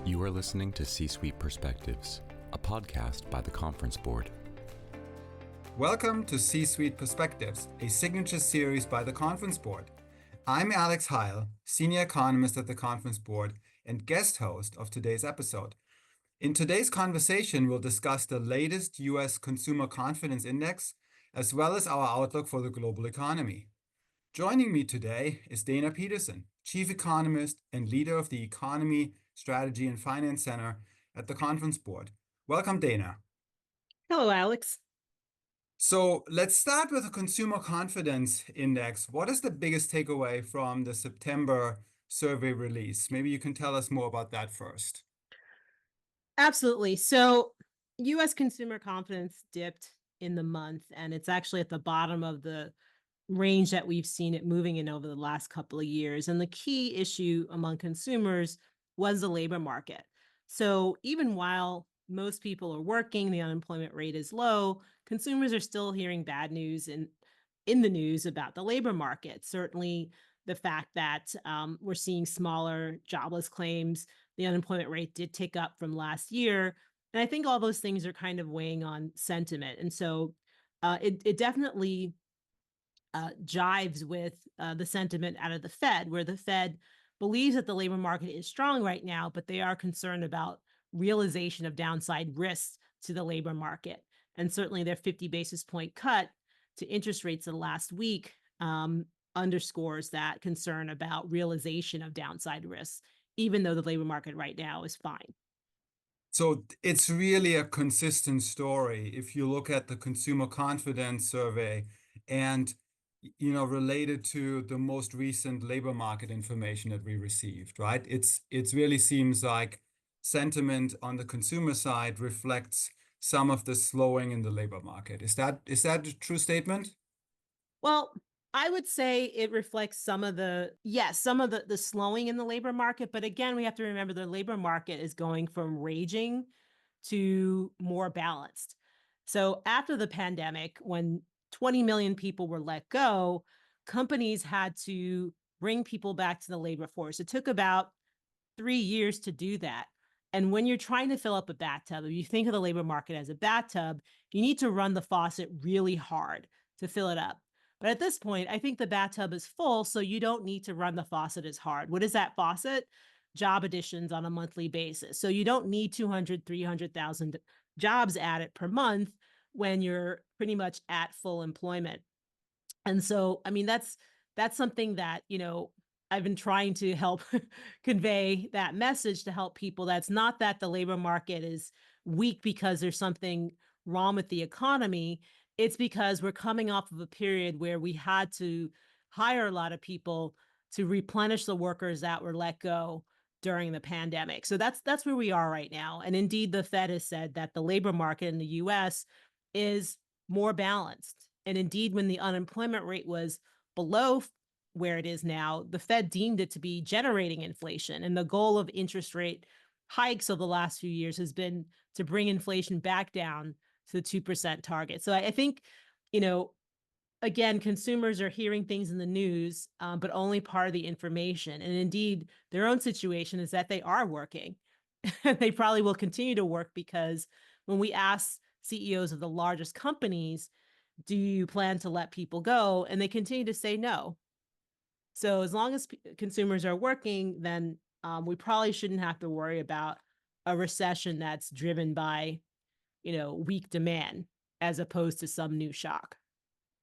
You are listening to C-Suite Perspectives, a podcast by the Conference Board. Welcome to C-Suite Perspectives, a signature series by the Conference Board. I'm Alex Heil, Senior Economist at the Conference Board and guest host of today's episode. In today's conversation, we'll discuss the latest U.S. Consumer Confidence Index, as well as our outlook for the global economy. Joining me today is Dana Peterson, Chief Economist and leader of the Economy, Strategy, and Finance Center at the Conference Board. Welcome, Dana. Hello, Alex. So let's start with the Consumer Confidence Index. What is the biggest takeaway from the September survey release? Maybe you can tell us more about that first. Absolutely. So U.S. consumer confidence dipped in the month, and it's actually at the bottom of the range that we've seen it moving in over the last couple of years. And the key issue among consumers was the labor market. So even while most people are working, the unemployment rate is low, consumers are still hearing bad news in the news about the labor market. Certainly the fact that we're seeing smaller jobless claims, the unemployment rate did tick up from last year. And I think all those things are kind of weighing on sentiment. And so it definitely jives with the sentiment out of the Fed, where the Fed believes that the labor market is strong right now, but they are concerned about realization of downside risks to the labor market. And certainly their 50 basis point cut to interest rates in the last week underscores that concern about realization of downside risks, even though the labor market right now is fine. So it's really a consistent story if you look at the consumer confidence survey and related to the most recent labor market information that we received, right? It really seems like sentiment on the consumer side reflects some of the slowing in the labor market. Is that a true statement? Well, I would say it reflects some of the slowing in the labor market. But again, we have to remember the labor market is going from raging to more balanced. So after the pandemic, when 20 million people were let go, companies had to bring people back to the labor force. It took about 3 years to do that. And when you're trying to fill up a bathtub, if you think of the labor market as a bathtub, you need to run the faucet really hard to fill it up. But at this point, I think the bathtub is full, so you don't need to run the faucet as hard. What is that faucet? Job additions on a monthly basis. So you don't need 200, 300,000 jobs added per month when you're pretty much at full employment. And so, I mean, that's something that, I've been trying to help convey that message to help people. That's not that the labor market is weak because there's something wrong with the economy. It's because we're coming off of a period where we had to hire a lot of people to replenish the workers that were let go during the pandemic. So that's where we are right now. And indeed, the Fed has said that the labor market in the U.S. is more balanced. And indeed, when the unemployment rate was below where it is now, the Fed deemed it to be generating inflation. And the goal of interest rate hikes over the last few years has been to bring inflation back down to the 2% target. So I think, again, consumers are hearing things in the news, but only part of the information. And indeed, their own situation is that they are working. They probably will continue to work because when we ask CEOs of the largest companies, do you plan to let people go? And they continue to say no. So as long as consumers are working, then we probably shouldn't have to worry about a recession that's driven by, weak demand as opposed to some new shock.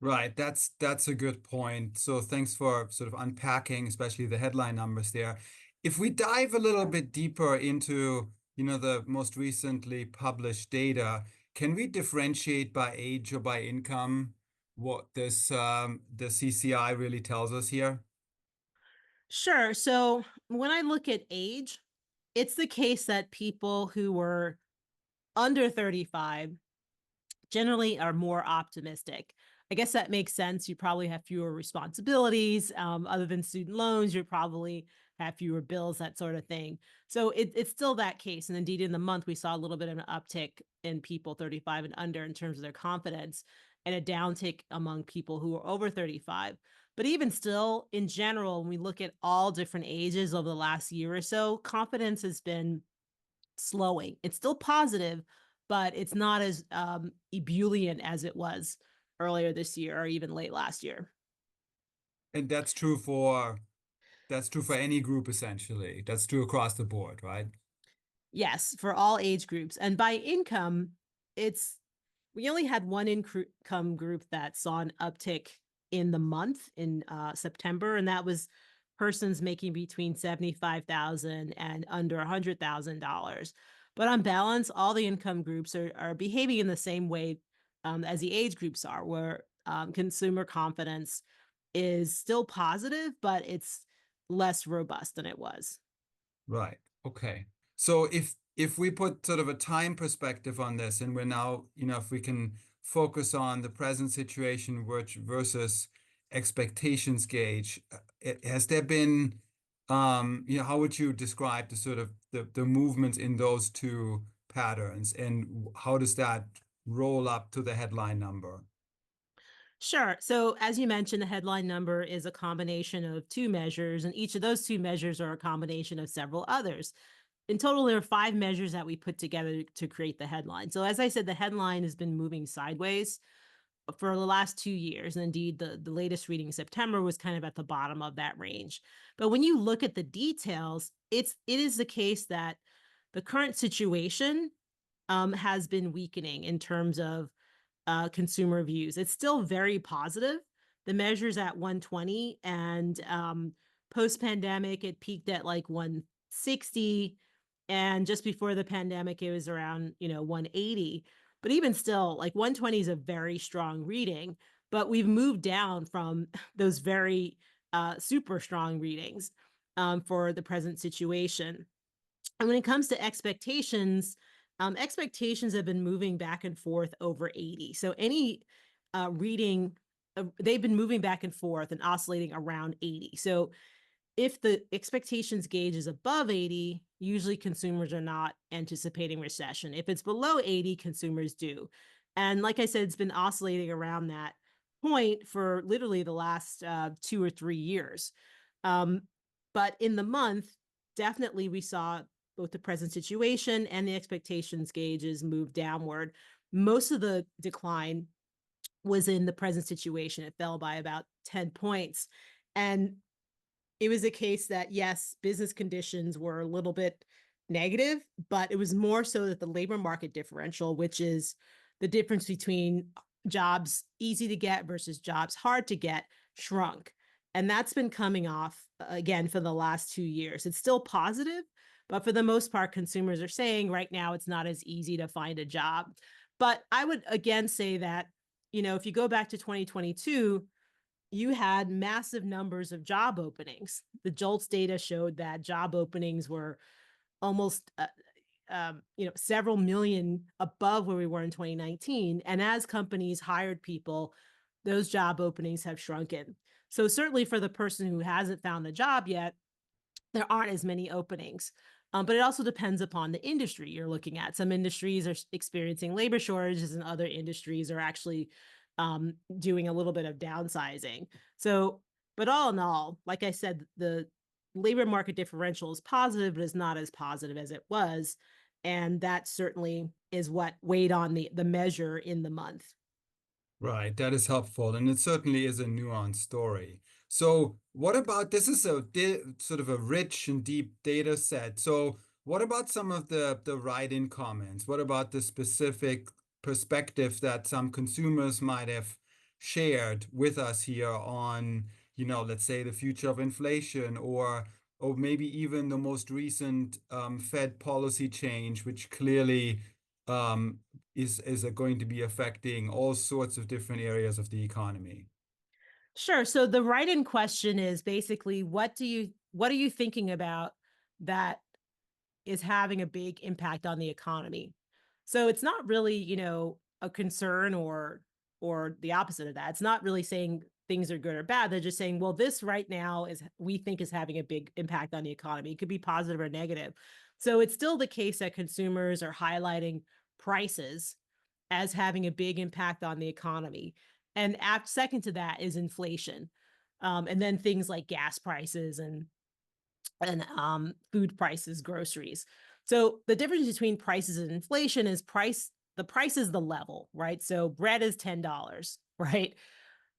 Right, that's a good point. So thanks for sort of unpacking, especially the headline numbers there. If we dive a little bit deeper into, the most recently published data, can we differentiate by age or by income what the CCI really tells us here? Sure. So when I look at age, it's the case that people who were under 35 generally are more optimistic. I guess that makes sense. You probably have fewer responsibilities. Other than student loans, you probably have fewer bills, that sort of thing. So it's still that case. And indeed, in the month, we saw a little bit of an uptick in people 35 and under in terms of their confidence, and a downtick among people who are over 35. But even still, in general, when we look at all different ages over the last year or so, confidence has been slowing. It's still positive, but it's not as ebullient as it was earlier this year or even late last year. And that's true for any group essentially. That's true across the board, right? Yes, for all age groups. And by income, it's we only had one income group that saw an uptick in the month in September, and that was persons making between 75,000 and under $100,000. But on balance, all the income groups are behaving in the same way as the age groups are, where consumer confidence is still positive, but it's less robust than it was. Right. Okay. So if we put sort of a time perspective on this, and we're now, if we can focus on the present situation which versus expectations gauge, has there been, how would you describe the sort of the movements in those two patterns, and how does that roll up to the headline number? Sure. So, as you mentioned, the headline number is a combination of two measures, and each of those two measures are a combination of several others. In total, there are five measures that we put together to create the headline. So, as I said, the headline has been moving sideways for the last 2 years. And indeed, the latest reading in September was kind of at the bottom of that range. But when you look at the details, it is the case that the current situation has been weakening in terms of consumer views. It's still very positive. The measure's at 120, and post pandemic, it peaked at like 160. And just before the pandemic, it was around, 180. But even still, like 120 is a very strong reading. But we've moved down from those very super strong readings for the present situation. And when it comes to expectations, expectations have been moving back and forth over 80. So any reading, they've been moving back and forth and oscillating around 80. So if the expectations gauge is above 80, usually consumers are not anticipating recession. If it's below 80, consumers do. And like I said, it's been oscillating around that point for literally the last 2 or 3 years. Um, but in the month, definitely we saw both the present situation and the expectations gauges move downward. Most of the decline was in the present situation. It fell by about 10 points. And it was a case that, yes, business conditions were a little bit negative, but it was more so that the labor market differential, which is the difference between jobs easy to get versus jobs hard to get, shrunk. And that's been coming off again for the last 2 years. It's still positive, but for the most part, consumers are saying right now it's not as easy to find a job. But I would again say that, if you go back to 2022, you had massive numbers of job openings. The JOLTS data showed that job openings were almost, several million above where we were in 2019. And as companies hired people, those job openings have shrunken. So certainly for the person who hasn't found a job yet, there aren't as many openings. But it also depends upon the industry you're looking at. Some industries are experiencing labor shortages, and other industries are actually doing a little bit of downsizing. So, but all in all, like I said, the labor market differential is positive, but is not as positive as it was. And that certainly is what weighed on the measure in the month. Right, that is helpful, and it certainly is a nuanced story. So, what about this is a sort of a rich and deep data set. So, what about some of the write-in comments? What about the specific perspective that some consumers might have shared with us here on, let's say the future of inflation, or maybe even the most recent Fed policy change, which clearly um, is going to be affecting all sorts of different areas of the economy. Sure. So the write-in question is basically, what are you thinking about that is having a big impact on the economy? So it's not really, a concern or the opposite of that. It's not really saying things are good or bad. They're just saying, well, this right now is we think is having a big impact on the economy. It could be positive or negative. So it's still the case that consumers are highlighting prices as having a big impact on the economy. And second to that is inflation. And then things like gas prices and food prices, groceries. So the difference between prices and inflation is the price is the level, right? So bread is $10, right?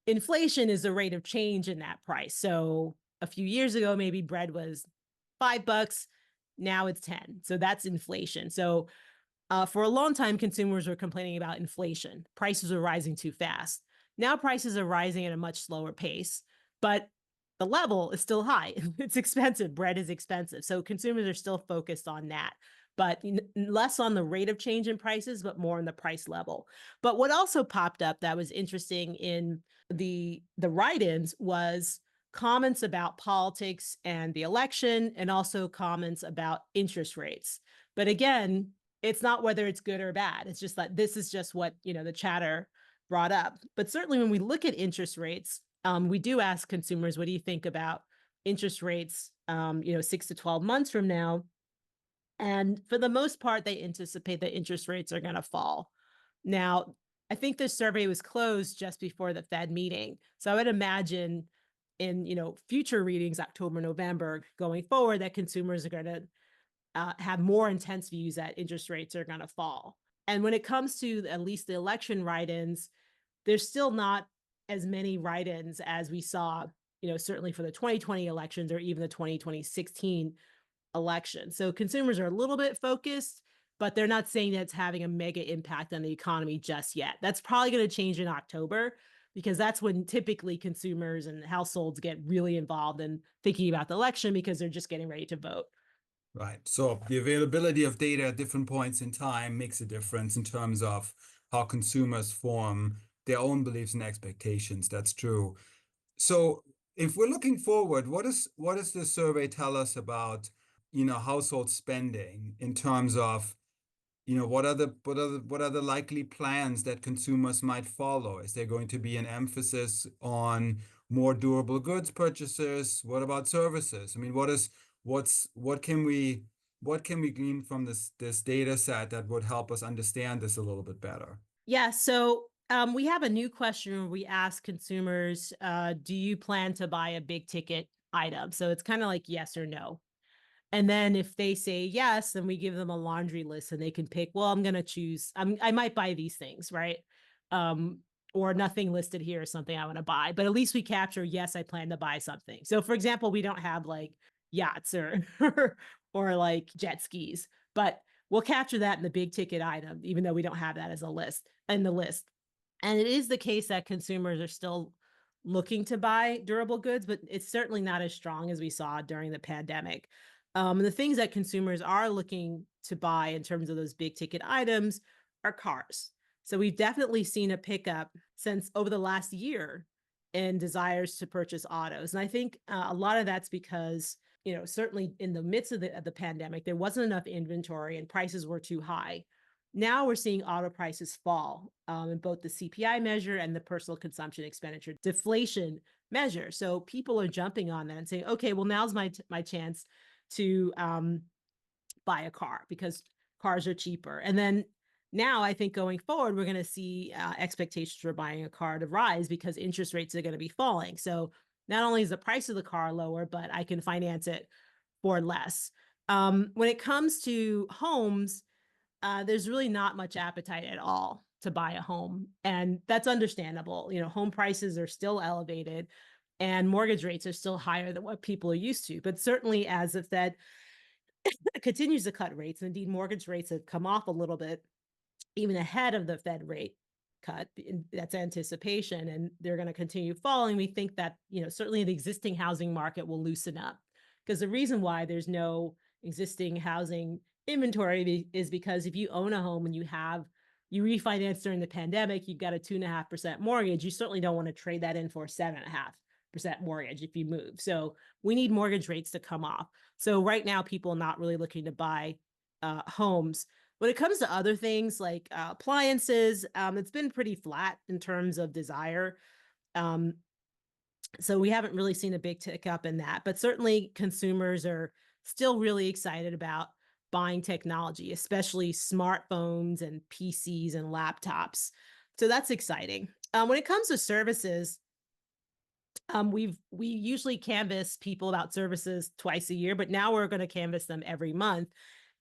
Inflation is the rate of change in that price. So a few years ago, maybe bread was $5. Now it's 10. So that's inflation. So for a long time, consumers were complaining about inflation. Prices were rising too fast. Now prices are rising at a much slower pace, but the level is still high. It's expensive. Bread is expensive. So consumers are still focused on that, but less on the rate of change in prices, but more on the price level. But what also popped up that was interesting in the write-ins was comments about politics and the election, and also comments about interest rates. But again, it's not whether it's good or bad. It's just that this is just what, the chatter brought up. But certainly when we look at interest rates, we do ask consumers, what do you think about interest rates, 6 to 12 months from now? And for the most part, they anticipate that interest rates are going to fall. Now, I think this survey was closed just before the Fed meeting. So I would imagine in, future readings, October, November, going forward, that consumers are going to have more intense views that interest rates are going to fall. And when it comes to at least the election write-ins, there's still not as many write-ins as we saw, certainly for the 2020 elections or even the 2016 election. So consumers are a little bit focused, but they're not saying that it's having a mega impact on the economy just yet. That's probably going to change in October, because that's when typically consumers and households get really involved in thinking about the election, because they're just getting ready to vote. Right. So the availability of data at different points in time makes a difference in terms of how consumers form their own beliefs and expectations. That's true. So if we're looking forward, what does the survey tell us about, household spending in terms of, what are the likely plans that consumers might follow? Is there going to be an emphasis on more durable goods purchases? What about services? I mean, what can we glean from this data set that would help us understand this a little bit better? Yeah, so we have a new question where we ask consumers, do you plan to buy a big ticket item? So it's kind of like yes or no. And then if they say yes, then we give them a laundry list and they can pick, well, I'm going to choose, I might buy these things, right? Um, or nothing listed here is something I want to buy, but at least we capture, yes, I plan to buy something. So for example, we don't have like yachts or, or like jet skis, but we'll capture that in the big ticket item, even though we don't have that as a list in the list. And it is the case that consumers are still looking to buy durable goods, but it's certainly not as strong as we saw during the pandemic. The things that consumers are looking to buy in terms of those big ticket items are cars. So we've definitely seen a pickup since over the last year in desires to purchase autos. And I think a lot of that's because, certainly in the midst of the pandemic, there wasn't enough inventory and prices were too high. Now we're seeing auto prices fall in both the CPI measure and the personal consumption expenditure deflation measure. So people are jumping on that and saying, okay, well, now's my chance to buy a car because cars are cheaper. And then now I think going forward, we're going to see expectations for buying a car to rise because interest rates are going to be falling. So not only is the price of the car lower, but I can finance it for less. When it comes to homes, there's really not much appetite at all to buy a home. And that's understandable. Home prices are still elevated and mortgage rates are still higher than what people are used to. But certainly as the Fed continues to cut rates, and indeed mortgage rates have come off a little bit, even ahead of the Fed rate cut, that's anticipation, and they're going to continue falling. We think that, certainly the existing housing market will loosen up, because the reason why there's no existing housing inventory is because if you own a home and you refinance during the pandemic, you've got a 2.5% mortgage, you certainly don't want to trade that in for 7.5% mortgage if you move. So we need mortgage rates to come off. So right now, people are not really looking to buy homes. When it comes to other things like appliances, it's been pretty flat in terms of desire. So we haven't really seen a big tick up in that, but certainly consumers are still really excited about buying technology, especially smartphones and PCs and laptops. So that's exciting. When it comes to services, we usually canvass people about services twice a year, but now we're going to canvass them every month.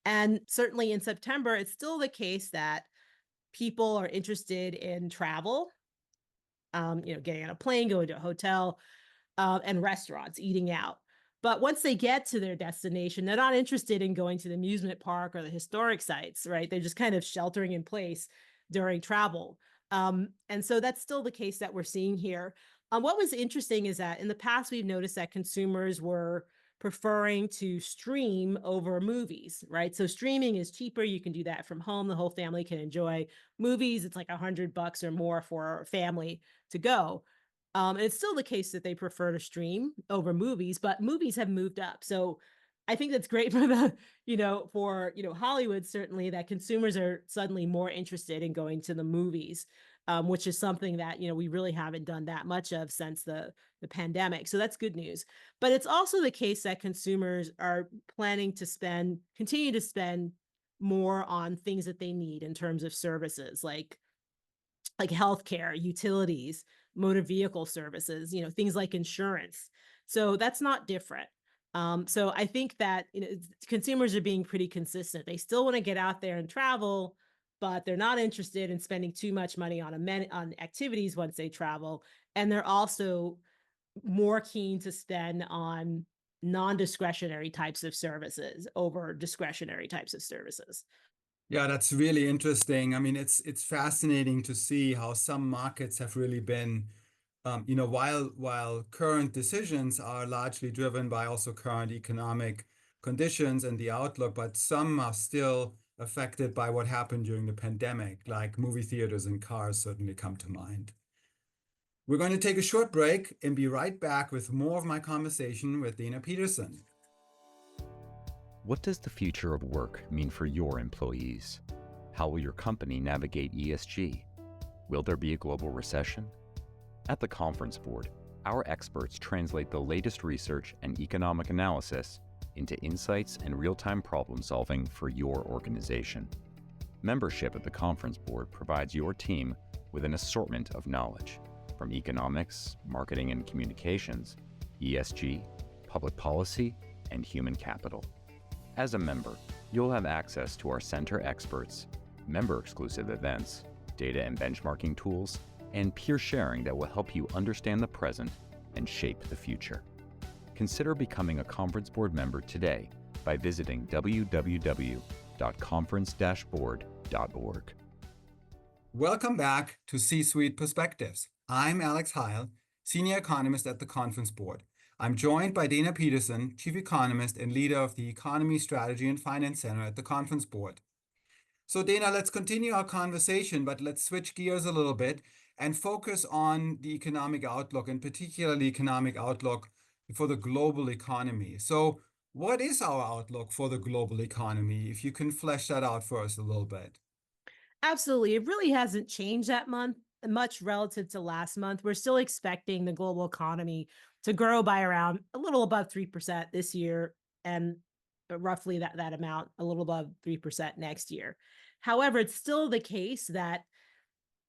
And certainly in September, it's still the case that people are interested in travel, getting on a plane, going to a hotel, and restaurants, eating out. But once they get to their destination, they're not interested in going to the amusement park or the historic sites, right? They're just kind of sheltering in place during travel. And so that's still the case that we're seeing here. What was interesting is that in the past, we've noticed that consumers were preferring to stream over movies, right? So streaming is cheaper. You can do that from home. The whole family can enjoy movies. It's like $100 or more for a family to go. And it's still the case that they prefer to stream over movies, but movies have moved up. So I think that's great for Hollywood, certainly, that consumers are suddenly more interested in going to the movies, which is something that, we really haven't done that much of since the pandemic. So that's good news. But it's also the case that consumers are planning to continue to spend more on things that they need in terms of services like healthcare, utilities, motor vehicle services, things like insurance. So that's not different. So I think that consumers are being pretty consistent. They still want to get out there and travel, but they're not interested in spending too much money on activities once they travel, and they're also more keen to spend on non-discretionary types of services over discretionary types of services. Yeah, that's really interesting. I mean, it's fascinating to see how some markets have really been, while current decisions are largely driven by also current economic conditions and the outlook, but some are still affected by what happened during the pandemic, like movie theaters and cars certainly come to mind. We're going to take a short break and be right back with more of my conversation with Dana Peterson. What does the future of work mean for your employees? How will your company navigate ESG? Will there be a global recession? At the Conference Board, our experts translate the latest research and economic analysis into insights and real-time problem solving for your organization. Membership at the Conference Board provides your team with an assortment of knowledge, from economics, marketing and communications, ESG, public policy, and human capital. As a member, you'll have access to our center experts, member-exclusive events, data and benchmarking tools, and peer sharing that will help you understand the present and shape the future. Consider becoming a Conference Board member today by visiting www.conference-board.org. Welcome back to C-Suite Perspectives. I'm Alex Heil, Senior Economist at the Conference Board. I'm joined by Dana Peterson, Chief Economist and leader of the Economy, Strategy, and Finance Center at the Conference Board. So Dana, let's continue our conversation, but let's switch gears a little bit and focus on the economic outlook, and particularly economic outlook for the global economy. So what is our outlook for the global economy? If you can flesh that out for us a little bit. Absolutely. It really hasn't changed that much relative to last month. We're still expecting the global economy to grow by around a little above 3% this year, and roughly that amount, a little above 3% next year. However, it's still the case that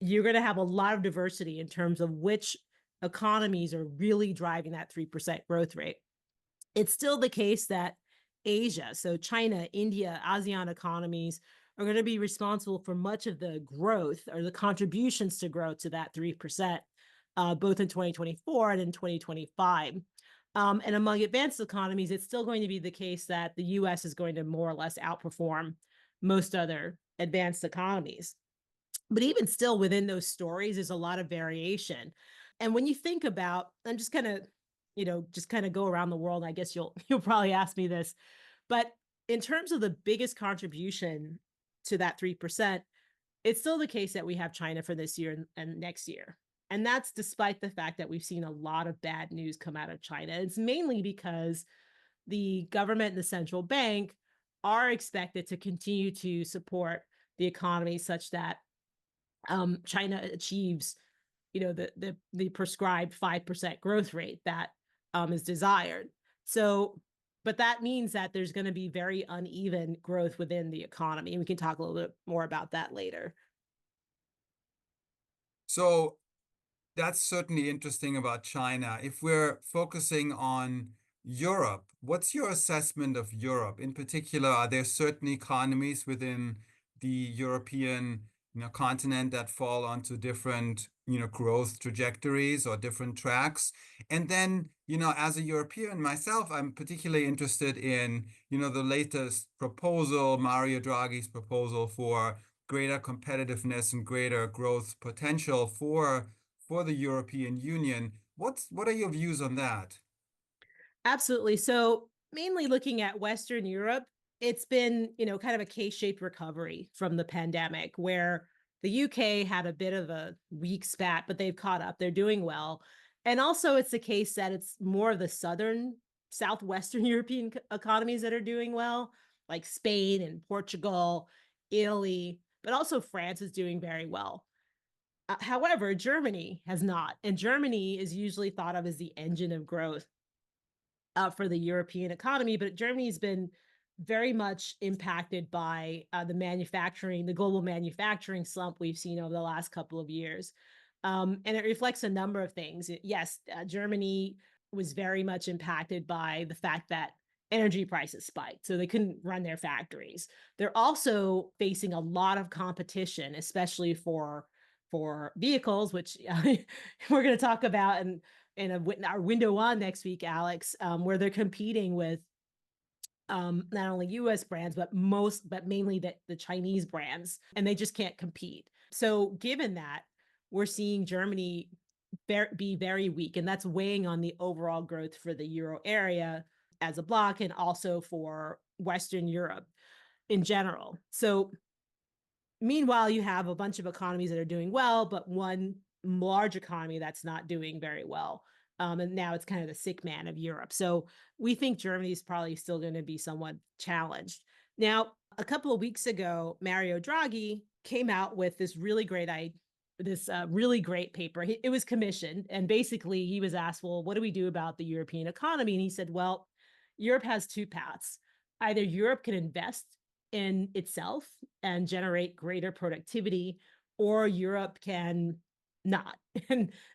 you're going to have a lot of diversity in terms of which economies are really driving that 3% growth rate. It's still the case that Asia, so China, India, ASEAN economies are going to be responsible for much of the growth or the contributions to growth to that 3%, both in 2024 and in 2025. And among advanced economies, it's still going to be the case that the US is going to more or less outperform most other advanced economies. But even still, within those stories, there's a lot of variation. And when you think about, I'm just kind of, go around the world. I guess you'll probably ask me this, but in terms of the biggest contribution to that 3%, it's still the case that we have China for this year and next year. And that's despite the fact that we've seen a lot of bad news come out of China. It's mainly because the government and the central bank are expected to continue to support the economy such that China achieves, the prescribed 5% growth rate that is desired. So, but that means that there's going to be very uneven growth within the economy. And we can talk a little bit more about that later. So that's certainly interesting about China. If we're focusing on Europe, what's your assessment of Europe? In particular, are there certain economies within the European, continent that fall onto different, growth trajectories or different tracks? And then, as a European myself, I'm particularly interested in, the latest proposal, Mario Draghi's proposal for greater competitiveness and greater growth potential for the European Union. What are your views on that? Absolutely. So mainly looking at Western Europe, it's been, kind of a K-shaped recovery from the pandemic where the UK had a bit of a weak spat, but they've caught up. They're doing well. And also it's the case that it's more of the southern, southwestern European economies that are doing well, like Spain and Portugal, Italy, but also France is doing very well. However, Germany has not. And Germany is usually thought of as the engine of growth for the European economy, but Germany's been very much impacted by the global manufacturing slump we've seen over the last couple of years. And it reflects a number of things. Yes, Germany was very much impacted by the fact that energy prices spiked, so they couldn't run their factories. They're also facing a lot of competition, especially for vehicles, which we're going to talk about our window on next week, Alex, where they're competing with not only U.S. brands but mainly the Chinese brands, and they just can't compete. So, given that, we're seeing Germany be very weak, and that's weighing on the overall growth for the euro area as a bloc, and also for Western Europe in general. So, meanwhile, you have a bunch of economies that are doing well, but one large economy that's not doing very well. And now it's kind of the sick man of Europe. So we think Germany is probably still going to be somewhat challenged. Now, a couple of weeks ago, Mario Draghi came out with this really great paper. It was commissioned, and basically he was asked, "Well, what do we do about the European economy?" And he said, "Well, Europe has two paths. Either Europe can invest in itself and generate greater productivity, or Europe can not."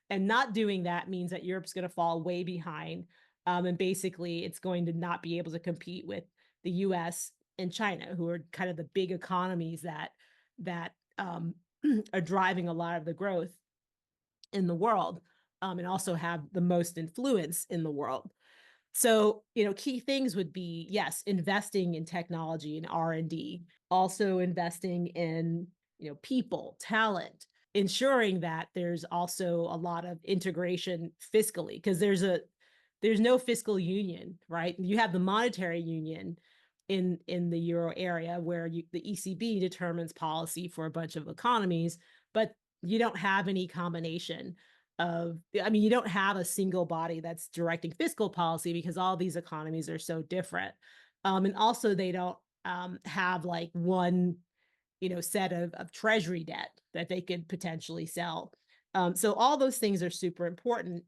And not doing that means that Europe's going to fall way behind. And basically, it's going to not be able to compete with the US and China, who are kind of the big economies that are driving a lot of the growth in the world, and also have the most influence in the world. So, key things would be, yes, investing in technology and R&D, also investing in, people, talent, ensuring that there's also a lot of integration fiscally, because there's no fiscal union, right? You have the monetary union in the euro area where the ECB determines policy for a bunch of economies, but you don't have any combination you don't have a single body that's directing fiscal policy because all these economies are so different. And also they don't have like one, set of treasury debt that they could potentially sell. So all those things are super important,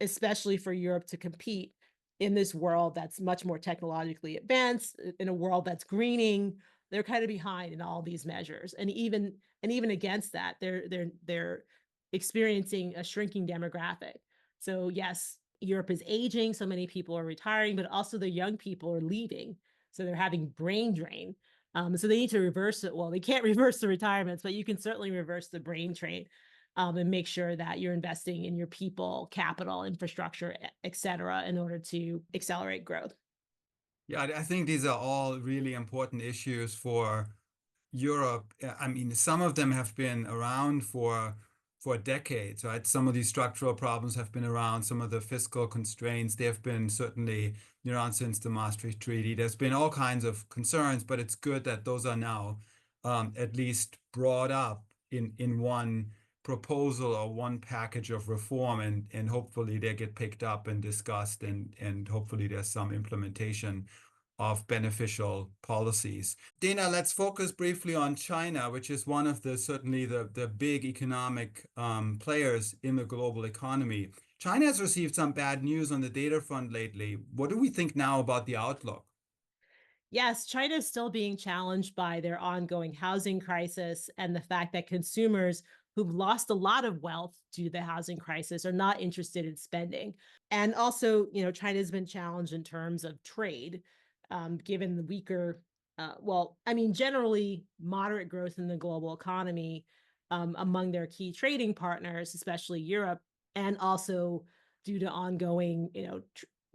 especially for Europe to compete in this world that's much more technologically advanced, in a world that's greening. They're kind of behind in all these measures, and even against that, they're experiencing a shrinking demographic. So yes, Europe is aging, so many people are retiring, but also the young people are leaving, so they're having brain drain. So they need to reverse it. Well, they can't reverse the retirements, but you can certainly reverse the brain drain, and make sure that you're investing in your people, capital, infrastructure, et cetera, in order to accelerate growth. Yeah, I think these are all really important issues for Europe. I mean, some of them have been around for decades, right? Some of these structural problems have been around. Some of the fiscal constraints, they have been certainly around since the Maastricht Treaty. There's been all kinds of concerns, but it's good that those are now at least brought up in one proposal or one package of reform, and hopefully they get picked up and discussed, and hopefully there's some implementation of beneficial policies. Dana, let's focus briefly on China, which is one of certainly the big economic players in the global economy. China has received some bad news on the data front lately. What do we think now about the outlook? Yes, China is still being challenged by their ongoing housing crisis and the fact that consumers who've lost a lot of wealth due to the housing crisis are not interested in spending. And also, China's been challenged in terms of trade, given the weaker, generally moderate growth in the global economy among their key trading partners, especially Europe, and also due to ongoing,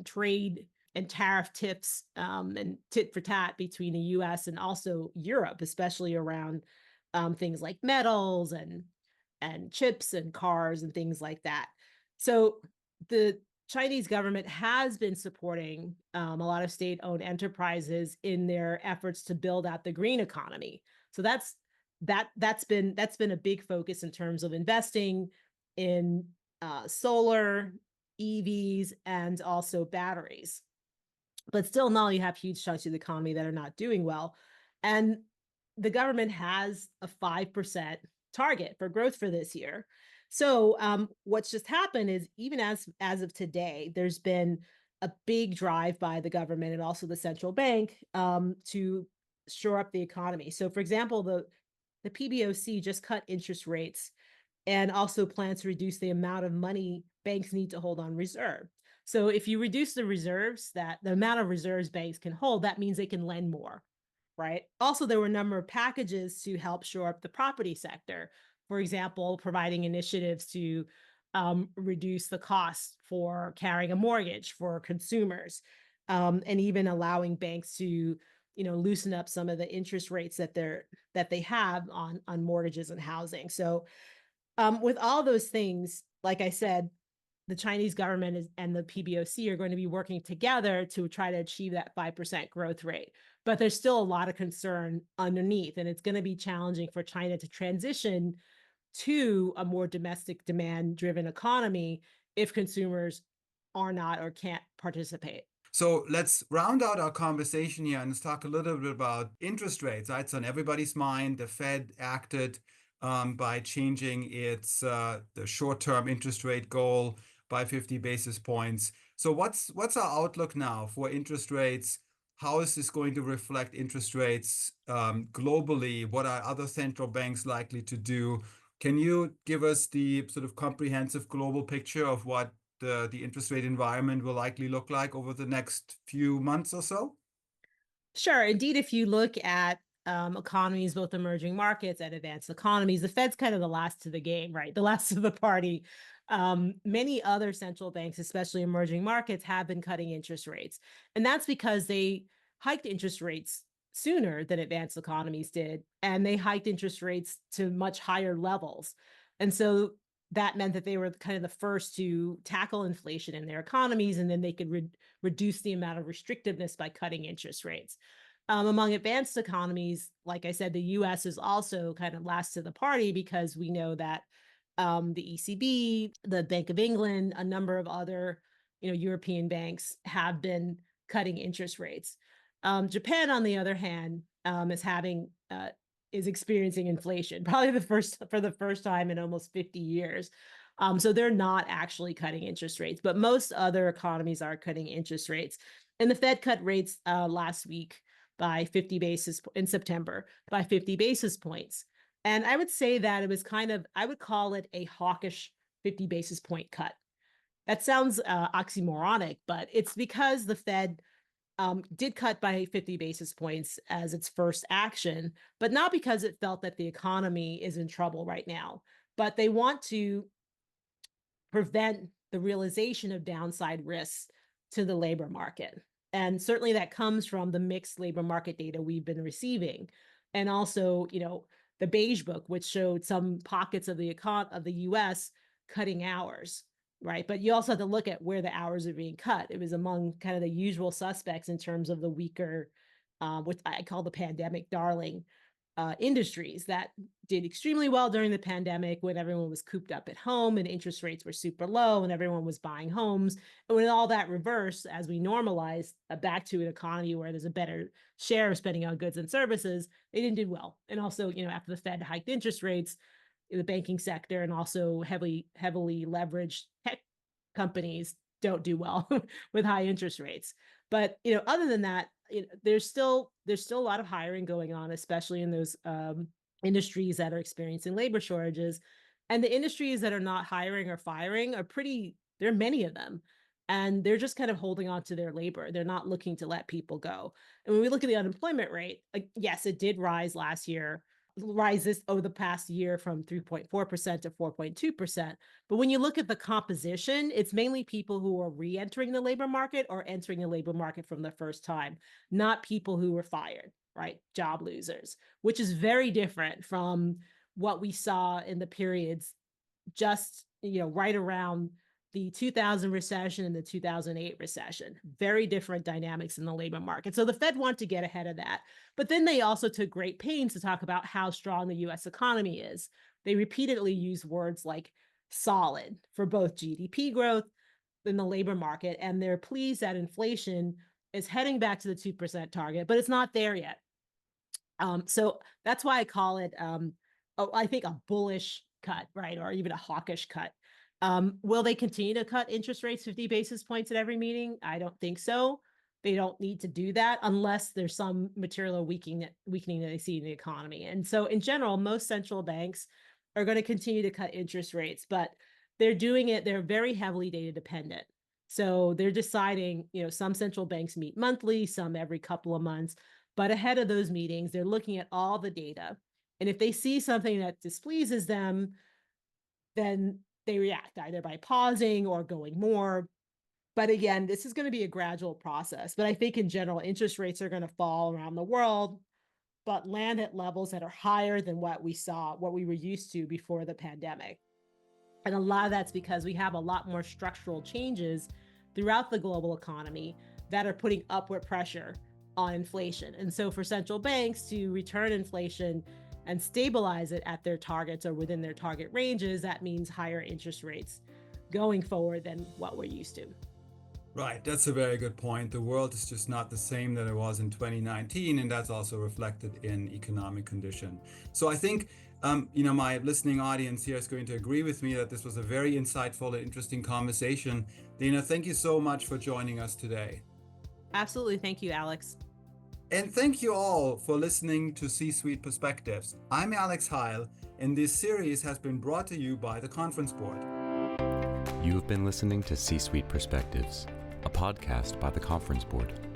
trade and tariff tips and tit for tat between the U.S. and also Europe, especially around things like metals and chips and cars and things like that. So the Chinese government has been supporting a lot of state-owned enterprises in their efforts to build out the green economy. So that's been a big focus in terms of investing in solar, EVs, and also batteries. But still, now you have huge chunks of the economy that are not doing well, and the government has a 5% target for growth for this year. So what's just happened is, even as of today, there's been a big drive by the government and also the central bank to shore up the economy. So, for example, the PBOC just cut interest rates and also plans to reduce the amount of money banks need to hold on reserve. So if you reduce the amount of reserves banks can hold, that means they can lend more, right? Also, there were a number of packages to help shore up the property sector. For example, providing initiatives to reduce the cost for carrying a mortgage for consumers, and even allowing banks to, loosen up some of the interest rates that they have on mortgages and housing. So with all those things, like I said, the Chinese government and the PBOC are going to be working together to try to achieve that 5% growth rate. But there's still a lot of concern underneath, and it's going to be challenging for China to transition to a more domestic demand-driven economy if consumers are not or can't participate. So let's round out our conversation here and let's talk a little bit about interest rates. Right? It's on everybody's mind. The Fed acted by changing its the short-term interest rate goal by 50 basis points. So what's our outlook now for interest rates? How is this going to reflect interest rates globally? What are other central banks likely to do? Can you give us the sort of comprehensive global picture of what the interest rate environment will likely look like over the next few months or so? Sure. Indeed, if you look at economies, both emerging markets and advanced economies, the Fed's kind of the last to the game, right? The last to the party. Many other central banks, especially emerging markets, have been cutting interest rates. And that's because they hiked interest rates sooner than advanced economies did. And they hiked interest rates to much higher levels. And so that meant that they were kind of the first to tackle inflation in their economies, and then they could reduce the amount of restrictiveness by cutting interest rates. Among advanced economies, like I said, the U.S. is also kind of last to the party because we know that the ECB, the Bank of England, a number of other, European banks have been cutting interest rates. Japan, on the other hand, is experiencing inflation, probably for the first time in almost 50 years. So they're not actually cutting interest rates, but most other economies are cutting interest rates. And the Fed cut rates last week by 50 in September by 50 basis points. And I would say that it was I would call it a hawkish 50 basis point cut. That sounds oxymoronic, but it's because the Fed did cut by 50 basis points as its first action, but not because it felt that the economy is in trouble right now. But they want to prevent the realization of downside risks to the labor market. And certainly that comes from the mixed labor market data we've been receiving. And also, the Beige Book, which showed some pockets of the US cutting hours, right? But you also have to look at where the hours are being cut. It was among kind of the usual suspects in terms of the weaker, what I call the pandemic darling industries that did extremely well during the pandemic when everyone was cooped up at home and interest rates were super low and everyone was buying homes. And when all that reversed, as we normalized back to an economy where there's a better share of spending on goods and services, they didn't do well. And also, after the Fed hiked interest rates, the banking sector and also heavily leveraged tech companies don't do well with high interest rates. But other than that, there's still a lot of hiring going on, especially in those industries that are experiencing labor shortages. And the industries that are not hiring or firing there are many of them. And they're just kind of holding on to their labor. They're not looking to let people go. And when we look at the unemployment rate, yes, it did rise over the past year from 3.4% to 4.2%. But when you look at the composition, it's mainly people who are re-entering the labor market or entering the labor market from the first time, not people who were fired, right? Job losers, which is very different from what we saw in the periods just, right around the 2000 recession and the 2008 recession. Very different dynamics in the labor market. So the Fed wanted to get ahead of that. But then they also took great pains to talk about how strong the US economy is. They repeatedly use words like solid for both GDP growth in the labor market. And they're pleased that inflation is heading back to the 2% target, but it's not there yet. So that's why I call it, I think, a bullish cut, right? Or even a hawkish cut. Will they continue to cut interest rates 50 basis points at every meeting? I don't think so. They don't need to do that unless there's some material weakening that they see in the economy. And so in general, most central banks are going to continue to cut interest rates, but they're doing it, they're very heavily data dependent. So they're deciding, some central banks meet monthly, some every couple of months, but ahead of those meetings, they're looking at all the data. And if they see something that displeases them, then they react either by pausing or going more. But again, this is going to be a gradual process. But I think in general, interest rates are going to fall around the world, but land at levels that are higher than what we were used to before the pandemic. And a lot of that's because we have a lot more structural changes throughout the global economy that are putting upward pressure on inflation. And so for central banks to return inflation and stabilize it at their targets or within their target ranges, that means higher interest rates going forward than what we're used to. Right, that's a very good point. The world is just not the same that it was in 2019, and that's also reflected in economic condition. So I think, my listening audience here is going to agree with me that this was a very insightful and interesting conversation. Dana, thank you so much for joining us today. Absolutely. Thank you, Alex. And thank you all for listening to C-Suite Perspectives. I'm Alex Heil, and this series has been brought to you by the Conference Board. You have been listening to C-Suite Perspectives, a podcast by the Conference Board.